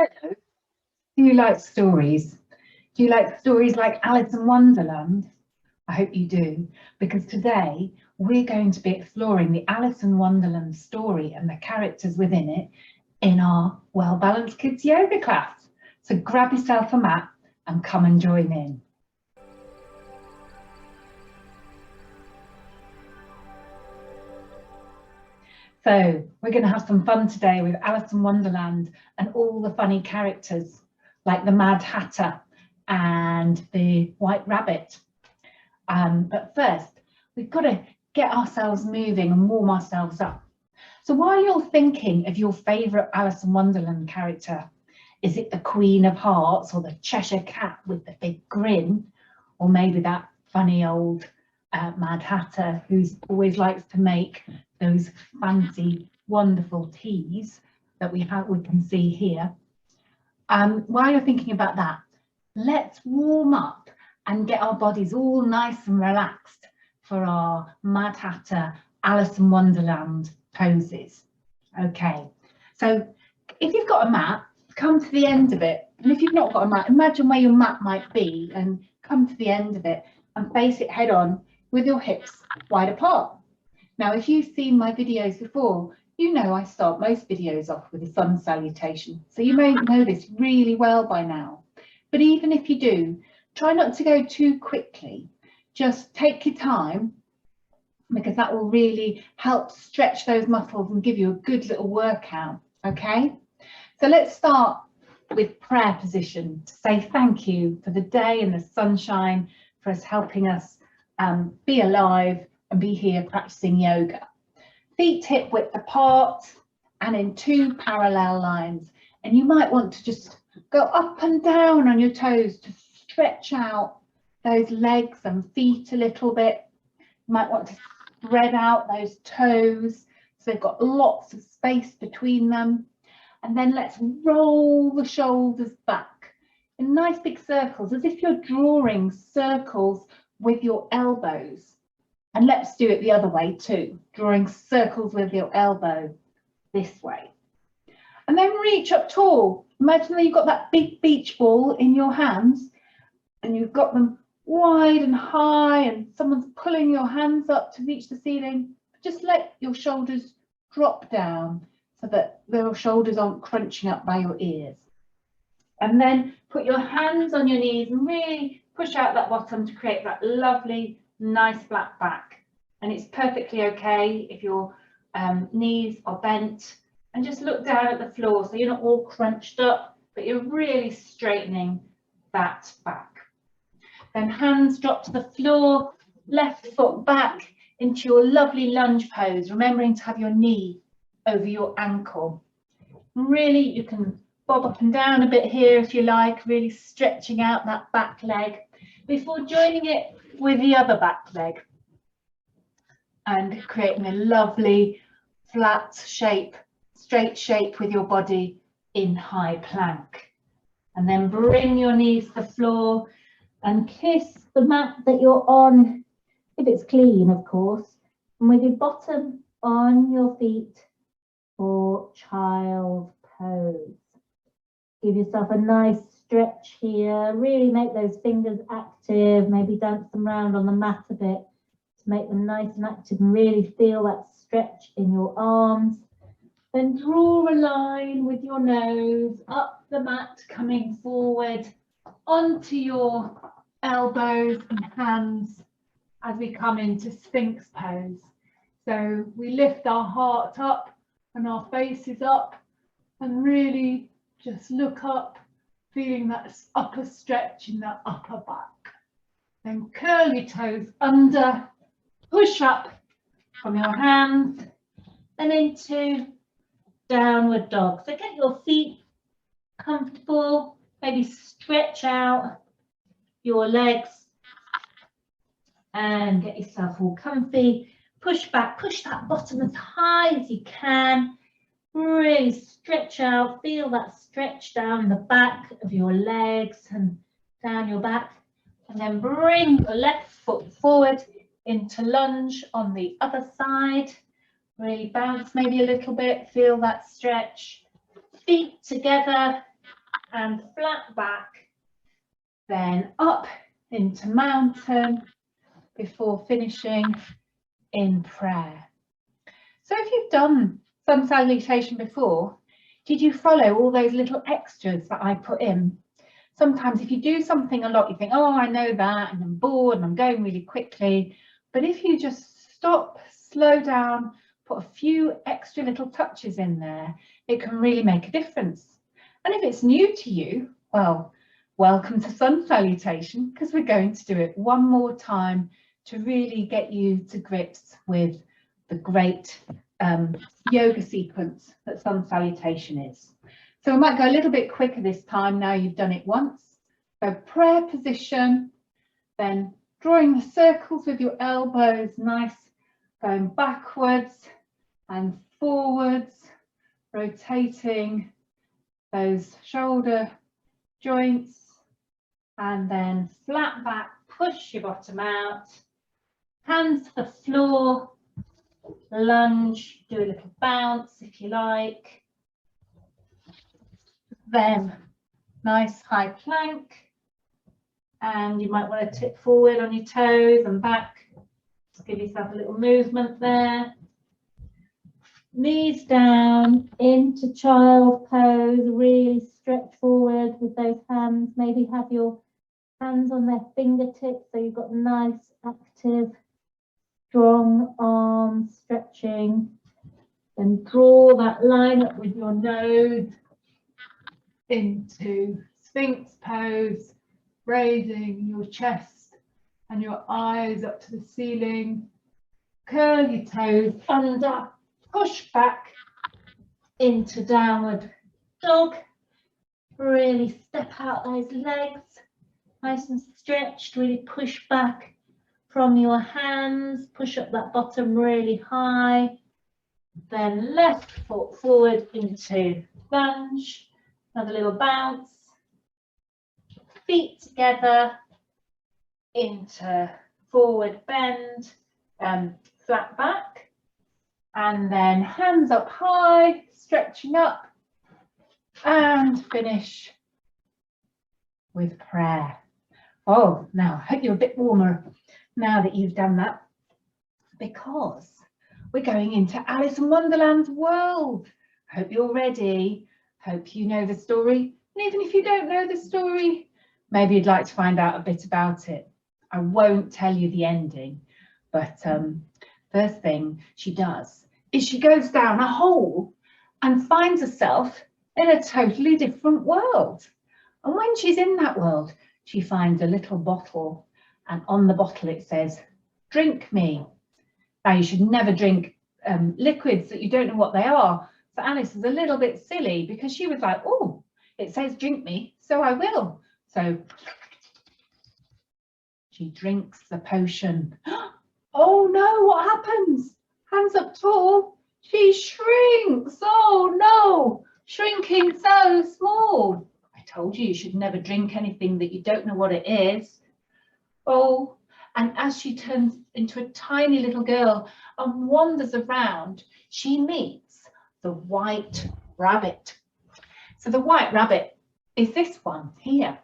Hello. Do you like stories? Do you like stories like Alice in Wonderland? I hope you do, because today we're going to be exploring the Alice in Wonderland story and the characters within it in our Well Balanced Kids yoga class. So grab yourself a mat and come and join in. So we're going to have some fun today with Alice in Wonderland and all the funny characters like the Mad Hatter and the White Rabbit. But first, we've got to get ourselves moving and warm ourselves up. So while you're thinking of your favourite Alice in Wonderland character, is it the Queen of Hearts or the Cheshire Cat with the big grin? Or maybe that funny old Mad Hatter who always likes to make those fancy, wonderful teas that we can see here. While you're thinking about that, let's warm up and get our bodies all nice and relaxed for our Mad Hatter Alice in Wonderland poses. Okay, so if you've got a mat, come to the end of it. And if you've not got a mat, imagine where your mat might be and come to the end of it and face it head on with your hips wide apart. Now, if you've seen my videos before, you know I start most videos off with a sun salutation. So you may know this really well by now. But even if you do, try not to go too quickly. Just take your time, because that will really help stretch those muscles and give you a good little workout. Okay, so let's start with prayer position to say thank you for the day and the sunshine, for us helping us be alive and be here practicing yoga. Feet hip width apart and in two parallel lines. And you might want to just go up and down on your toes to stretch out those legs and feet a little bit. You might want to spread out those toes so they've got lots of space between them. And then let's roll the shoulders back in nice big circles, as if you're drawing circles with your elbows. And let's do it the other way too, drawing circles with your elbow this way. And then reach up tall. Imagine that you've got that big beach ball in your hands and you've got them wide and high and someone's pulling your hands up to reach the ceiling. Just let your shoulders drop down so that your shoulders aren't crunching up by your ears. And then put your hands on your knees and really push out that bottom to create that lovely, nice flat back. And it's perfectly okay if your knees are bent, and just look down at the floor so you're not all crunched up, but you're really straightening that back. Then hands drop to the floor, left foot back into your lovely lunge pose, remembering to have your knee over your ankle. Really, you can bob up and down a bit here if you like, really stretching out that back leg before joining it with the other back leg and creating a lovely flat shape, straight shape with your body in high plank. And then bring your knees to the floor and kiss the mat that you're on, if it's clean, of course, and with your bottom on your feet for child pose. Give yourself a nice stretch here, really make those fingers active, maybe dance them around on the mat a bit to make them nice and active and really feel that stretch in your arms. Then draw a line with your nose up the mat, coming forward onto your elbows and hands as we come into Sphinx pose. So we lift our heart up and our faces up and really just look up, feeling that upper stretch in that upper back. Then curl your toes under, push up from your hands and into downward dog. So get your feet comfortable, maybe stretch out your legs and get yourself all comfy. Push back, push that bottom as high as you can. Really stretch out, feel that stretch down the back of your legs and down your back. And then bring the left foot forward into lunge on the other side. Really bounce maybe a little bit, feel that stretch. Feet together and flat back, then up into mountain before finishing in prayer. So if you've done sun salutation before, did you follow all those little extras that I put in? Sometimes if you do something a lot, you think, oh, I know that, and I'm bored and I'm going really quickly. But if you just stop, slow down, put a few extra little touches in there, it can really make a difference. And if it's new to you, well, welcome to sun salutation, because we're going to do it one more time to really get you to grips with the great yoga sequence that sun salutation is. So we might go a little bit quicker this time now you've done it once. So prayer position, then drawing the circles with your elbows, nice, going backwards and forwards, rotating those shoulder joints, and then flat back, push your bottom out, hands to the floor, lunge, do a little bounce if you like. Then nice high plank, and you might want to tip forward on your toes and back. Just give yourself a little movement there. Knees down into child pose, really stretch forward with those hands. Maybe have your hands on their fingertips so you've got nice active strong arms stretching. Then draw that line up with your nose into Sphinx pose, raising your chest and your eyes up to the ceiling. Curl your toes under, push back into downward dog. Really step out those legs, nice and stretched, really push back from your hands, push up that bottom really high. Then left foot forward into lunge, another little bounce, feet together into forward bend, flat back, and then hands up high, stretching up, and finish with prayer. Oh, now I hope you're a bit warmer now that you've done that, because we're going into Alice in Wonderland's world. Hope you're ready. Hope you know the story. And even if you don't know the story, maybe you'd like to find out a bit about it. I won't tell you the ending, but first thing she does is she goes down a hole and finds herself in a totally different world. And when she's in that world, she finds a little bottle, and on the bottle it says, "Drink me." Now, you should never drink liquids that you don't know what they are. So Alice is a little bit silly because she was like, oh, it says drink me, so I will. So she drinks the potion. Oh no, what happens? Hands up tall. She shrinks. Oh no, shrinking so small. I told you should never drink anything that you don't know what it is. Oh, and as she turns into a tiny little girl and wanders around, she meets the white rabbit. So the white rabbit is this one here.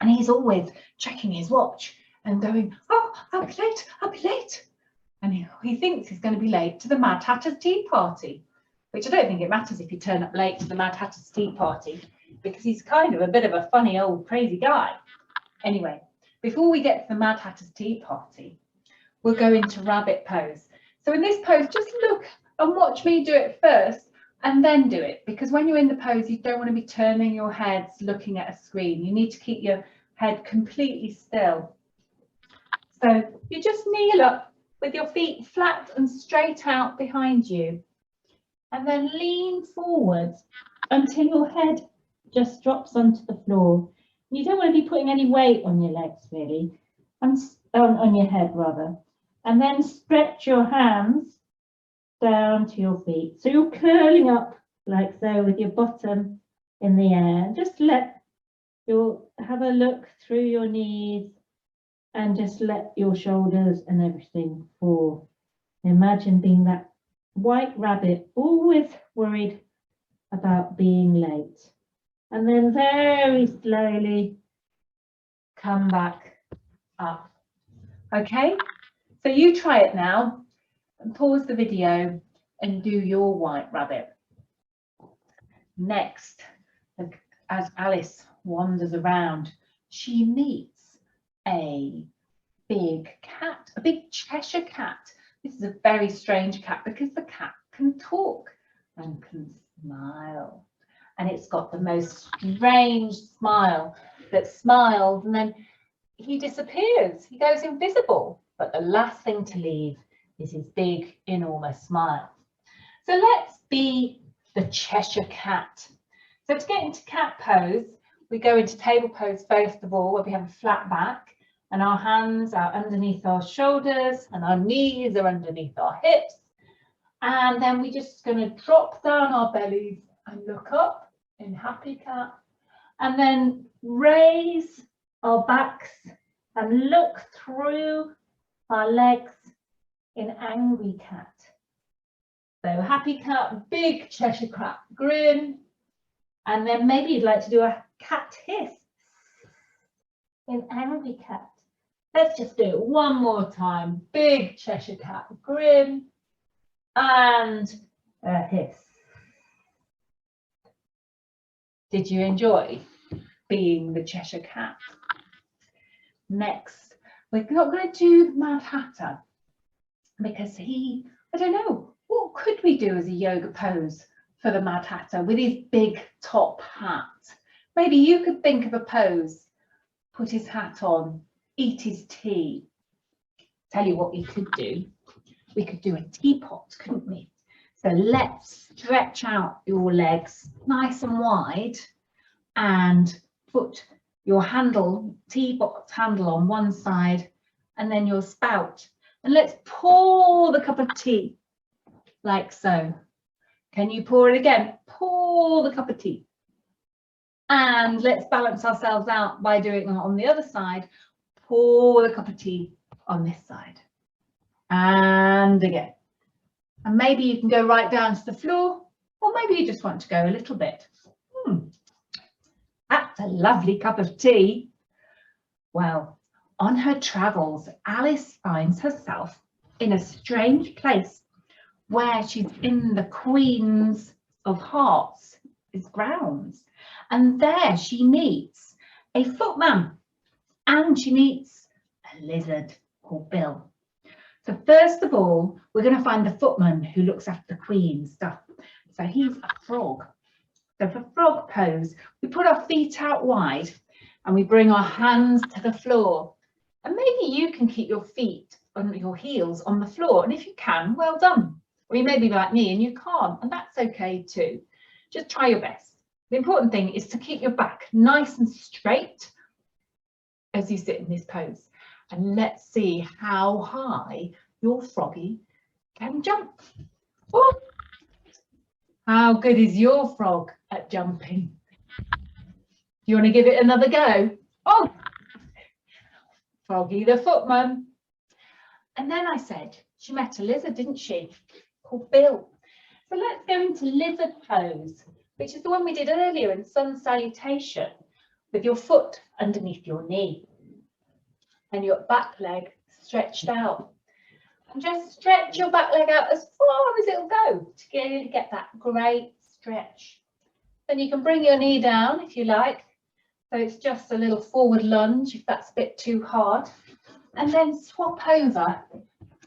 And he's always checking his watch and going, oh, I'll be late, I'll be late. And he thinks he's going to be late to the Mad Hatter's tea party, which I don't think it matters if you turn up late to the Mad Hatter's tea party, because he's kind of a bit of a funny old crazy guy. Anyway, before we get to the Mad Hatter's tea party, we'll go into rabbit pose. So in this pose, just look and watch me do it first and then do it, because when you're in the pose, you don't want to be turning your heads looking at a screen. You need to keep your head completely still. So you just kneel up with your feet flat and straight out behind you, and then lean forward until your head just drops onto the floor. You don't want to be putting any weight on your legs really, and on your head rather. And then stretch your hands down to your feet. So you're curling up like so with your bottom in the air. Just have a look through your knees and just let your shoulders and everything fall. Imagine being that white rabbit, always worried about being late. and then very slowly come back up. Okay, so you try it now and pause the video and do your white rabbit. Next, as Alice wanders around, she meets a big cat, a big Cheshire cat. This is a very strange cat because the cat can talk and can smile. And it's got the most strange smile that smiles and then he disappears. He goes invisible. But the last thing to leave is his big, enormous smile. So let's be the Cheshire cat. So to get into cat pose, we go into table pose first of all, where we have a flat back and our hands are underneath our shoulders and our knees are underneath our hips. And then we're just going to drop down our bellies and look up in happy cat. And then raise our backs and look through our legs in angry cat. So happy cat, big Cheshire cat grin. And then maybe you'd like to do a cat hiss in angry cat. Let's just do it one more time. Big Cheshire cat grin and a hiss. Did you enjoy being the Cheshire cat? Next, we're not going to do the Mad Hatter because I don't know, what could we do as a yoga pose for the Mad Hatter with his big top hat? Maybe you could think of a pose, put his hat on, eat his tea. Tell you what we could do. We could do a teapot, couldn't we? So let's stretch out your legs nice and wide and put your handle, teapot handle on one side and then your spout. And let's pour the cup of tea like so. Can you pour it again? Pour the cup of tea. And let's balance ourselves out by doing it on the other side. Pour the cup of tea on this side. And again. And maybe you can go right down to the floor, or maybe you just want to go a little bit. That's a lovely cup of tea. Well, on her travels, Alice finds herself in a strange place where she's in the Queen's of Hearts' grounds. And there she meets a footman and she meets a lizard called Bill. So first of all, we're going to find the footman who looks after the Queen's stuff. So he's a frog. So for frog pose, we put our feet out wide and we bring our hands to the floor. And maybe you can keep your feet on your heels on the floor. And if you can, well done. Or you may be like me and you can't, and that's okay too. Just try your best. The important thing is to keep your back nice and straight as you sit in this pose. And let's see how high your froggy can jump. Oh, how good is your frog at jumping? Do you want to give it another go? Oh, Froggy the footman. And then I said, she met a lizard, didn't she? Called Bill. So let's go into lizard pose, which is the one we did earlier in sun salutation, with your foot underneath your knee and your back leg stretched out. And just stretch your back leg out as far as it'll go to really get that great stretch. Then you can bring your knee down if you like. So it's just a little forward lunge if that's a bit too hard. And then swap over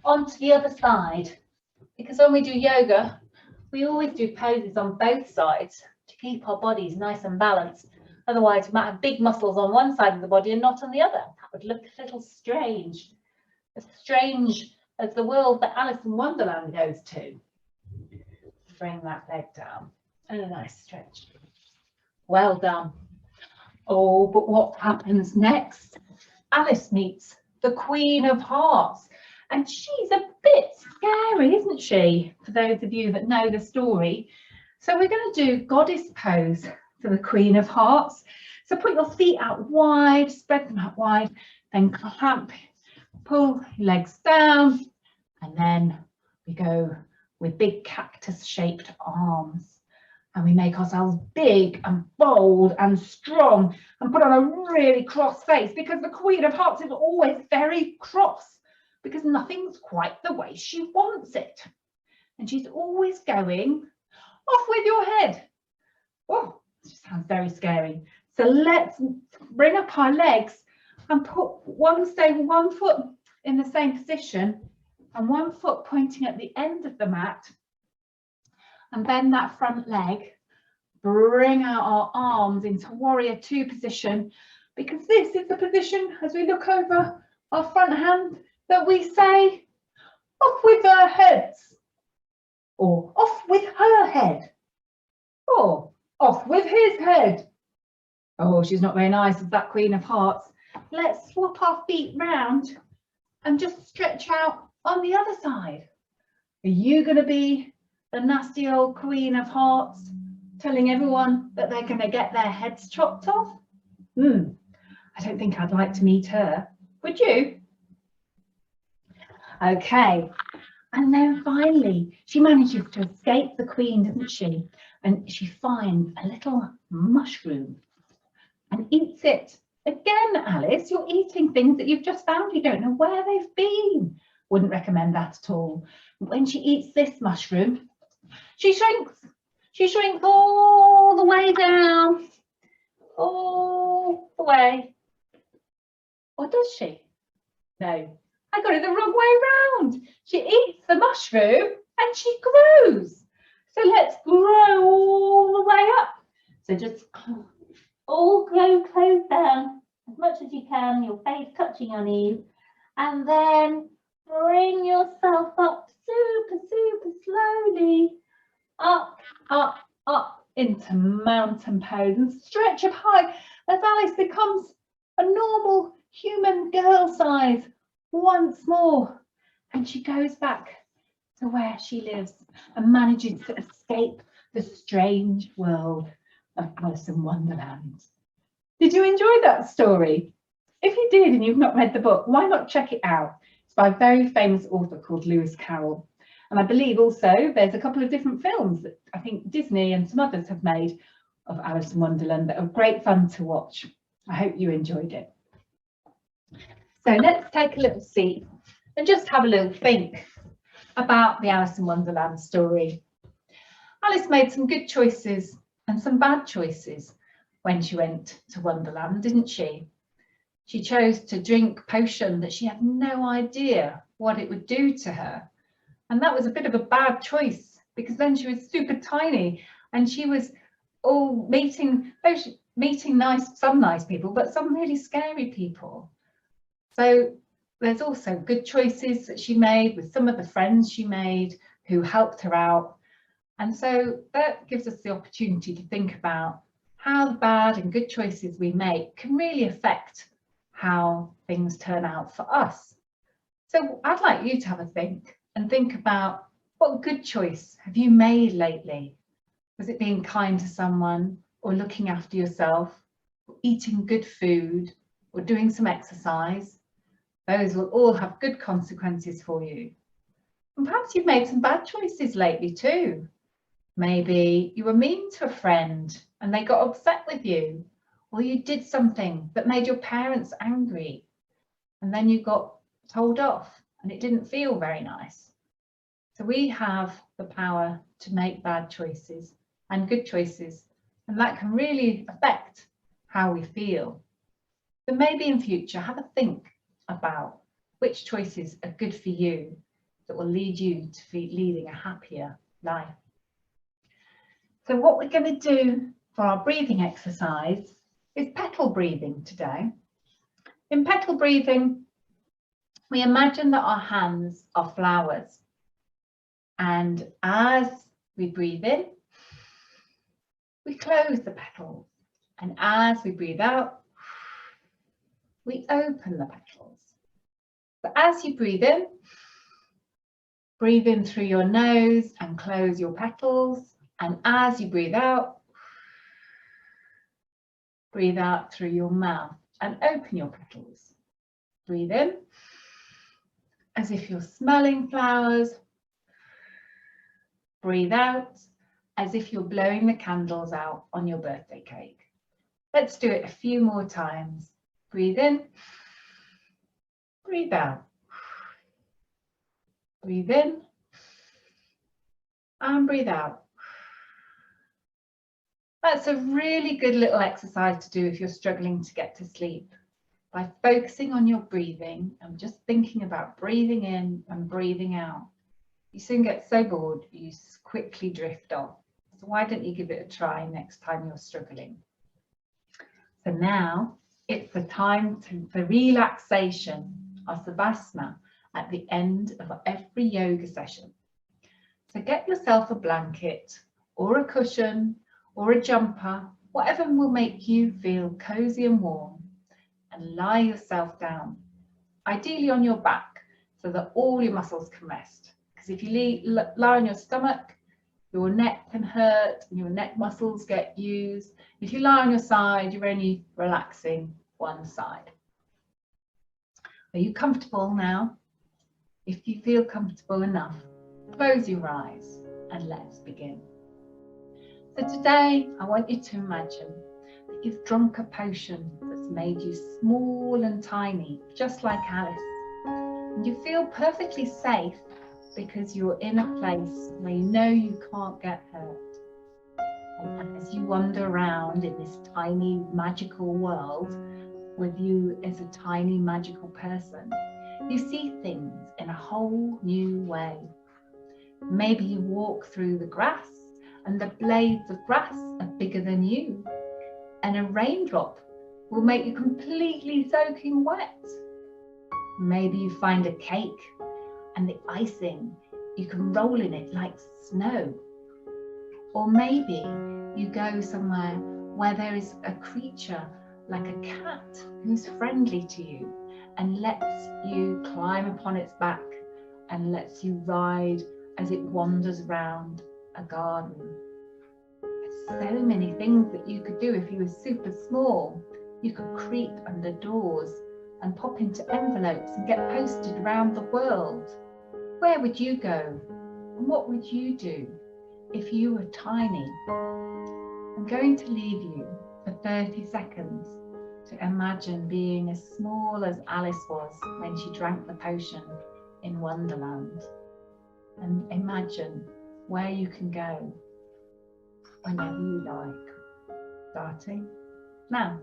onto the other side. Because when we do yoga, we always do poses on both sides to keep our bodies nice and balanced. Otherwise, we might have big muscles on one side of the body and not on the other. That would look a little strange. As strange as the world that Alice in Wonderland goes to. Bring that leg down and a nice stretch. Well done. Oh, but what happens next? Alice meets the Queen of Hearts, and she's a bit scary, isn't she? For those of you that know the story. So we're going to do goddess pose for the Queen of Hearts. So put your feet out wide, spread them out wide, then clamp, pull your legs down, and then we go with big cactus-shaped arms. and we make ourselves big and bold and strong and put on a really cross face, because the Queen of Hearts is always very cross because nothing's quite the way she wants it. And she's always going, off with your head. Oh, this sounds very scary. So let's bring up our legs and stay one foot in the same position and one foot pointing at the end of the mat, and bend that front leg. Bring out our arms into warrior two position, because this is the position as we look over our front hand that we say, off with our heads, or off with her head, or off with his head. Oh, she's not very nice, is that Queen of Hearts. Let's swap our feet round and just stretch out on the other side. Are you going to be the nasty old Queen of Hearts telling everyone that they're going to get their heads chopped off? I don't think I'd like to meet her. Would you? Okay. And then finally, she manages to escape the Queen, doesn't she? And she finds a little mushroom and eats it. Again, Alice, you're eating things that you've just found. You don't know where they've been. Wouldn't recommend that at all. When she eats this mushroom, she shrinks. She shrinks all the way down, all the way. Or does she? No, I got it the wrong way round. She eats the mushroom and she grows. So let's grow all the way up. So just all grow close down as much as you can, your face touching your knees, and then bring yourself up super, super slowly, up, up, up into mountain pose, and stretch up high as Alice becomes a normal human girl size once more. And she goes back to where she lives and manages to escape the strange world of Alice in Wonderland. Did you enjoy that story? If you did and you've not read the book, why not check it out? It's by a very famous author called Lewis Carroll. And I believe also there's a couple of different films that I think Disney and some others have made of Alice in Wonderland that are great fun to watch. I hope you enjoyed it. So let's take a little seat and just have a little think about the Alice in Wonderland story. Alice made some good choices and some bad choices when she went to Wonderland, didn't she? She chose to drink potion that she had no idea what it would do to her. And that was a bit of a bad choice, because then she was super tiny and she was all meeting some nice people, but some really scary people. So there's also good choices that she made with some of the friends she made who helped her out. And so that gives us the opportunity to think about how the bad and good choices we make can really affect how things turn out for us. So I'd like you to have a think and think about, what good choice have you made lately? Was it being kind to someone, or looking after yourself, or eating good food, or doing some exercise? Those will all have good consequences for you. And perhaps you've made some bad choices lately too. Maybe you were mean to a friend and they got upset with you, or you did something that made your parents angry and then you got told off and it didn't feel very nice. So we have the power to make bad choices and good choices, and that can really affect how we feel. So maybe in future, have a think about which choices are good for you that will lead you to leading a happier life. So what we're going to do for our breathing exercise is petal breathing today. In petal breathing, we imagine that our hands are flowers. And as we breathe in, we close the petals. And as we breathe out, we open the petals. So as you breathe in through your nose and close your petals. And as you breathe out through your mouth and open your petals. Breathe in as if you're smelling flowers. Breathe out as if you're blowing the candles out on your birthday cake. Let's do it a few more times. Breathe in, breathe out. Breathe in and breathe out. That's a really good little exercise to do if you're struggling to get to sleep. By focusing on your breathing and just thinking about breathing in and breathing out, you soon get so bored you quickly drift off. So why don't you give it a try next time you're struggling? So now it's the time for relaxation, our savasana, at the end of every yoga session. So get yourself a blanket or a cushion or a jumper, whatever will make you feel cozy and warm, and lie yourself down, ideally on your back so that all your muscles can rest. Because if you lie on your stomach, your neck can hurt and your neck muscles get used. If you lie on your side, you're only relaxing one side. Are you comfortable now? If you feel comfortable enough, close your eyes and let's begin. So today, I want you to imagine that you've drunk a potion that's made you small and tiny, just like Alice. And you feel perfectly safe because you're in a place where you know you can't get hurt. And as you wander around in this tiny magical world with you as a tiny magical person, you see things in a whole new way. Maybe you walk through the grass and the blades of grass are bigger than you, and a raindrop will make you completely soaking wet. Maybe you find a cake and the icing, you can roll in it like snow. Or maybe you go somewhere where there is a creature like a cat who's friendly to you and lets you climb upon its back and lets you ride as it wanders around a garden. There's so many things that you could do if you were super small. You could creep under doors and pop into envelopes and get posted around the world. Where would you go? And what would you do if you were tiny? I'm going to leave you for 30 seconds to imagine being as small as Alice was when she drank the potion in Wonderland. And imagine where you can go whenever you like. Starting now.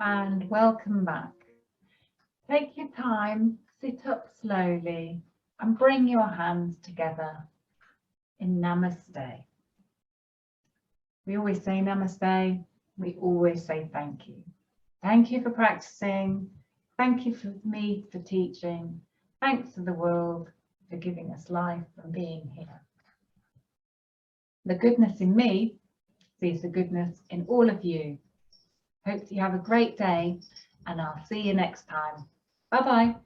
And welcome back. Take your time, sit up slowly and bring your hands together in Namaste. We always say Namaste, we always say thank you. Thank you for practicing, thank you for me for teaching, thanks to the world for giving us life and being here. The goodness in me sees the goodness in all of you. Hope you have a great day and I'll see you next time. Bye-bye.